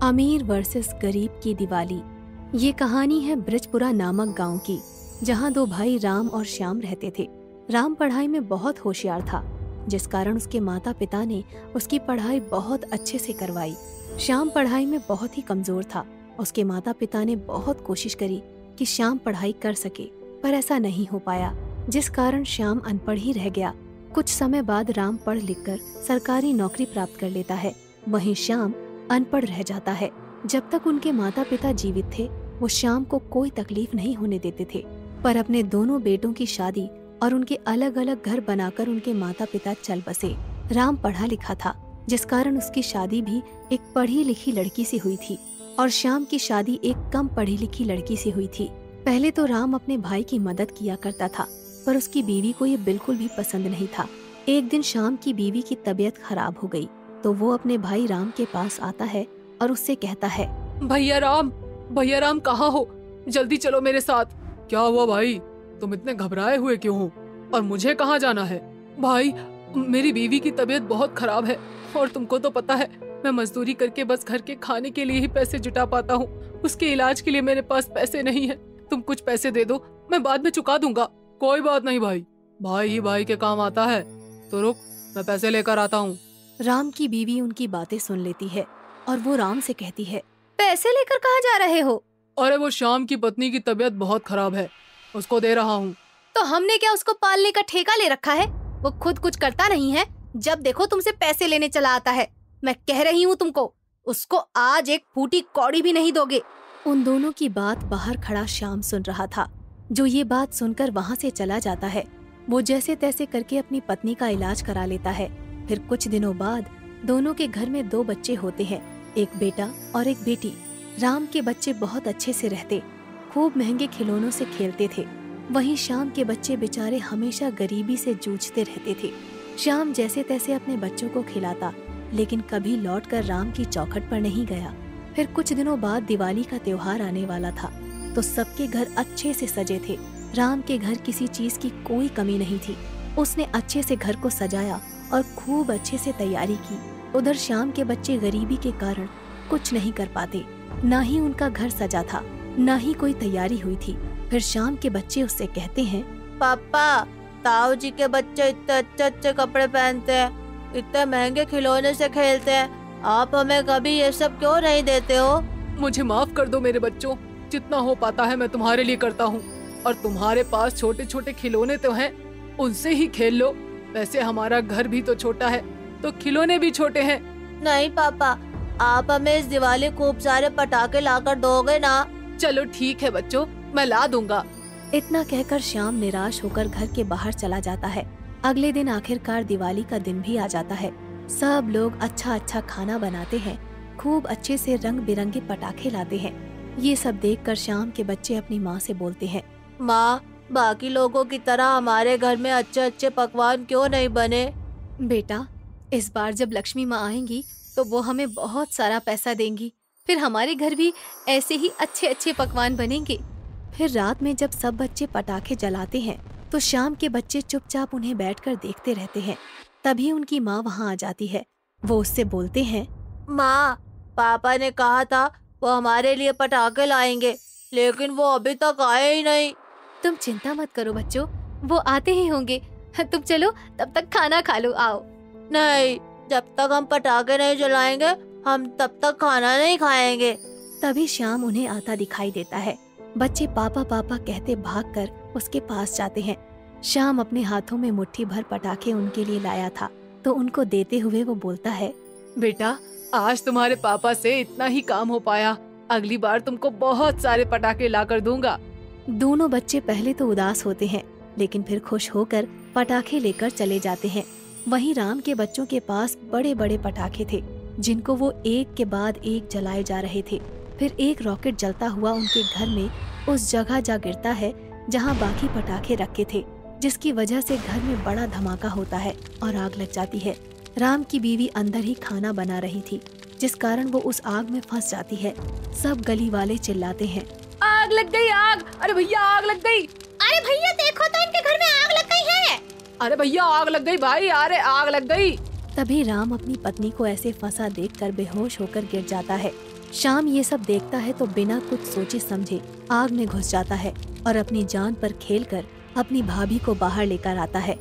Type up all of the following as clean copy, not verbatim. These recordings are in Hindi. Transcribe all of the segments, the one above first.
अमीर वर्सेस गरीब की दिवाली। ये कहानी है ब्रजपुरा नामक गांव की, जहां दो भाई राम और श्याम रहते थे। राम पढ़ाई में बहुत होशियार था, जिस कारण उसके माता पिता ने उसकी पढ़ाई बहुत अच्छे से करवाई। श्याम पढ़ाई में बहुत ही कमजोर था। उसके माता पिता ने बहुत कोशिश करी कि श्याम पढ़ाई कर सके, पर ऐसा नहीं हो पाया, जिस कारण श्याम अनपढ़ ही रह गया। कुछ समय बाद राम पढ़ लिखकर सरकारी नौकरी प्राप्त कर लेता है, वहीं श्याम अनपढ़ रह जाता है। जब तक उनके माता पिता जीवित थे, वो श्याम को कोई तकलीफ नहीं होने देते थे, पर अपने दोनों बेटों की शादी और उनके अलग अलग घर बनाकर उनके माता पिता चल बसे। राम पढ़ा लिखा था, जिस कारण उसकी शादी भी एक पढ़ी लिखी लड़की से हुई थी और श्याम की शादी एक कम पढ़ी लिखी लड़की से हुई थी। पहले तो राम अपने भाई की मदद किया करता था, पर उसकी बीवी को ये बिल्कुल भी पसंद नहीं था। एक दिन श्याम की बीवी की तबीयत खराब हो गई, तो वो अपने भाई राम के पास आता है और उससे कहता है, भैया राम कहाँ हो? जल्दी चलो मेरे साथ। क्या हुआ भाई, तुम इतने घबराए हुए क्यों हो? और मुझे कहाँ जाना है? भाई, मेरी बीवी की तबीयत बहुत खराब है और तुमको तो पता है, मैं मजदूरी करके बस घर के खाने के लिए ही पैसे जुटा पाता हूँ। उसके इलाज के लिए मेरे पास पैसे नहीं है। तुम कुछ पैसे दे दो, मैं बाद में चुका दूंगा। कोई बात नहीं भाई ही भाई के काम आता है। तो रुक, मैं पैसे लेकर आता हूँ। राम की बीवी उनकी बातें सुन लेती है और वो राम से कहती है, पैसे लेकर कहाँ जा रहे हो? अरे वो श्याम की पत्नी की तबीयत बहुत खराब है, उसको दे रहा हूँ। तो हमने क्या उसको पालने का ठेका ले रखा है? वो खुद कुछ करता नहीं है, जब देखो तुमसे पैसे लेने चला आता है। मैं कह रही हूँ तुमको, उसको आज एक फूटी कौड़ी भी नहीं दोगे। उन दोनों की बात बाहर खड़ा श्याम सुन रहा था, जो ये बात सुनकर वहाँ से चला जाता है। वो जैसे तैसे करके अपनी पत्नी का इलाज करा लेता है। फिर कुछ दिनों बाद दोनों के घर में 2 बच्चे होते हैं, एक बेटा और एक बेटी। राम के बच्चे बहुत अच्छे से रहते, खूब महंगे खिलौनों से खेलते थे। वहीं श्याम के बच्चे बेचारे हमेशा गरीबी से जूझते रहते थे। श्याम जैसे तैसे अपने बच्चों को खिलाता, लेकिन कभी लौटकर राम की चौखट पर नहीं गया। फिर कुछ दिनों बाद दिवाली का त्योहार आने वाला था, तो सबके घर अच्छे से सजे थे। राम के घर किसी चीज की कोई कमी नहीं थी। उसने अच्छे से घर को सजाया और खूब अच्छे से तैयारी की। उधर श्याम के बच्चे गरीबी के कारण कुछ नहीं कर पाते, न ही उनका घर सजा था, न ही कोई तैयारी हुई थी। फिर श्याम के बच्चे उससे कहते हैं, पापा, ताऊ जी के बच्चे इतने अच्छे अच्छे कपड़े पहनते हैं, इतने महंगे खिलौने से खेलते हैं, आप हमें कभी ये सब क्यों नहीं देते हो? मुझे माफ कर दो मेरे बच्चों, जितना हो पाता है मैं तुम्हारे लिए करता हूँ। और तुम्हारे पास छोटे छोटे खिलौने तो हैं, उनसे ही खेल लो। वैसे हमारा घर भी तो छोटा है, तो खिलौने भी छोटे हैं। नहीं पापा, आप हमें इस दिवाली खूब सारे पटाखे लाकर दोगे ना? चलो ठीक है बच्चों, मैं ला दूंगा। इतना कहकर श्याम निराश होकर घर के बाहर चला जाता है। अगले दिन आखिरकार दिवाली का दिन भी आ जाता है। सब लोग अच्छा अच्छा खाना बनाते हैं, खूब अच्छे से रंग बिरंगे पटाखे लाते हैं। ये सब देखकर श्याम के बच्चे अपनी माँ से बोलते हैं, माँ, बाकी लोगों की तरह हमारे घर में अच्छे अच्छे पकवान क्यों नहीं बने? बेटा, इस बार जब लक्ष्मी माँ आएंगी तो वो हमें बहुत सारा पैसा देंगी, फिर हमारे घर भी ऐसे ही अच्छे अच्छे पकवान बनेंगे। फिर रात में जब सब बच्चे पटाखे जलाते हैं, तो श्याम के बच्चे चुपचाप उन्हें बैठकर देखते रहते हैं। तभी उनकी माँ वहाँ आ जाती है। वो उससे बोलते हैं, माँ, पापा ने कहा था वो हमारे लिए पटाखे लाएंगे, लेकिन वो अभी तक आए ही नहीं। तुम चिंता मत करो बच्चों, वो आते ही होंगे। तुम चलो तब तक खाना खा लो, आओ। नहीं, जब तक हम पटाखे नहीं जलाएंगे, हम तब तक खाना नहीं खाएंगे। तभी श्याम उन्हें आता दिखाई देता है। बच्चे पापा पापा कहते भागकर उसके पास जाते हैं। श्याम अपने हाथों में मुट्ठी भर पटाखे उनके लिए लाया था, तो उनको देते हुए वो बोलता है, बेटा, आज तुम्हारे पापा से इतना ही काम हो पाया, अगली बार तुमको बहुत सारे पटाखे लाकर दूंगा। दोनों बच्चे पहले तो उदास होते हैं, लेकिन फिर खुश होकर पटाखे लेकर चले जाते हैं। वहीं राम के बच्चों के पास बड़े बड़े पटाखे थे, जिनको वो एक के बाद एक जलाए जा रहे थे। फिर एक रॉकेट जलता हुआ उनके घर में उस जगह जा गिरता है जहां बाकी पटाखे रखे थे, जिसकी वजह से घर में बड़ा धमाका होता है और आग लग जाती है। राम की बीवी अंदर ही खाना बना रही थी, जिस कारण वो उस आग में फंस जाती है। सब गली वाले चिल्लाते हैं, आग लग गई, आग! अरे भैया, आग लग गई! अरे भैया देखो तो, इनके घर में आग लग गई है। अरे भैया, आग लग गई भाई, अरे आग लग गई। तभी राम अपनी पत्नी को ऐसे फंसा देखकर बेहोश होकर गिर जाता है। श्याम ये सब देखता है तो बिना कुछ सोचे समझे आग में घुस जाता है और अपनी जान पर खेलकर अपनी भाभी को बाहर लेकर आता है।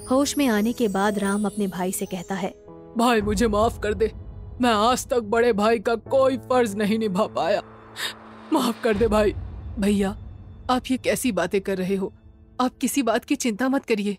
होश में आने के बाद राम अपने भाई से कहता है, भाई मुझे माफ कर दे, मैं आज तक बड़े भाई का कोई फर्ज नहीं निभा पाया, माफ कर दे भाई। भैया आप ये कैसी बातें कर रहे हो, आप किसी बात की चिंता मत करिए।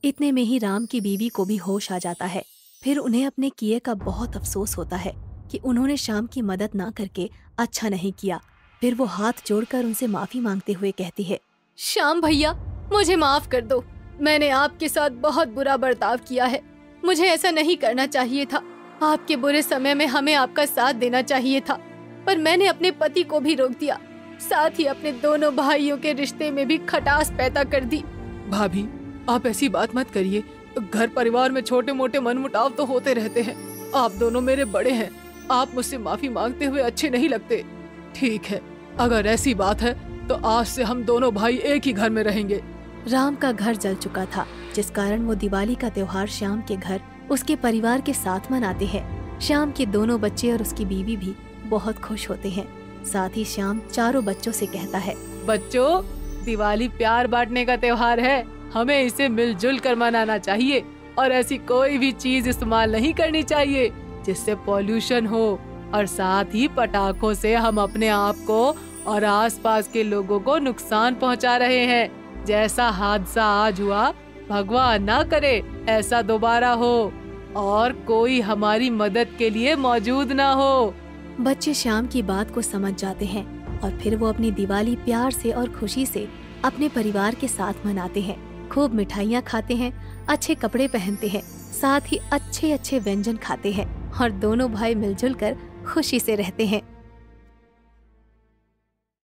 इतने में ही राम की बीवी को भी होश आ जाता है। फिर उन्हें अपने किए का बहुत अफसोस होता है कि उन्होंने श्याम की मदद ना करके अच्छा नहीं किया। फिर वो हाथ जोड़कर उनसे माफी मांगते हुए कहती है, श्याम भैया मुझे माफ कर दो, मैंने आपके साथ बहुत बुरा बर्ताव किया है, मुझे ऐसा नहीं करना चाहिए था। आपके बुरे समय में हमें आपका साथ देना चाहिए था, पर मैंने अपने पति को भी रोक दिया, साथ ही अपने दोनों भाइयों के रिश्ते में भी खटास पैदा कर दी। भाभी आप ऐसी बात मत करिए, घर परिवार में छोटे मोटे मनमुटाव तो होते रहते हैं। आप दोनों मेरे बड़े हैं, आप मुझसे माफी मांगते हुए अच्छे नहीं लगते। ठीक है, अगर ऐसी बात है तो आज से हम दोनों भाई एक ही घर में रहेंगे। राम का घर जल चुका था, जिस कारण वो दिवाली का त्योहार श्याम के घर उसके परिवार के साथ मनाते हैं। श्याम के दोनों बच्चे और उसकी बीवी भी बहुत खुश होते हैं। साथ ही श्याम चारों बच्चों से कहता है, बच्चों दिवाली प्यार बांटने का त्योहार है, हमें इसे मिलजुल कर मनाना चाहिए और ऐसी कोई भी चीज इस्तेमाल नहीं करनी चाहिए जिससे पॉल्यूशन हो, और साथ ही पटाखों से हम अपने आप को और आसपास के लोगों को नुकसान पहुंचा रहे हैं। जैसा हादसा आज हुआ, भगवान ना करे ऐसा दोबारा हो और कोई हमारी मदद के लिए मौजूद ना हो। बच्चे श्याम की बात को समझ जाते हैं और फिर वो अपनी दिवाली प्यार से और खुशी से अपने परिवार के साथ मनाते हैं। खूब मिठाइयाँ खाते हैं, अच्छे कपड़े पहनते हैं, साथ ही अच्छे अच्छे व्यंजन खाते हैं और दोनों भाई मिलजुल कर खुशी से रहते हैं।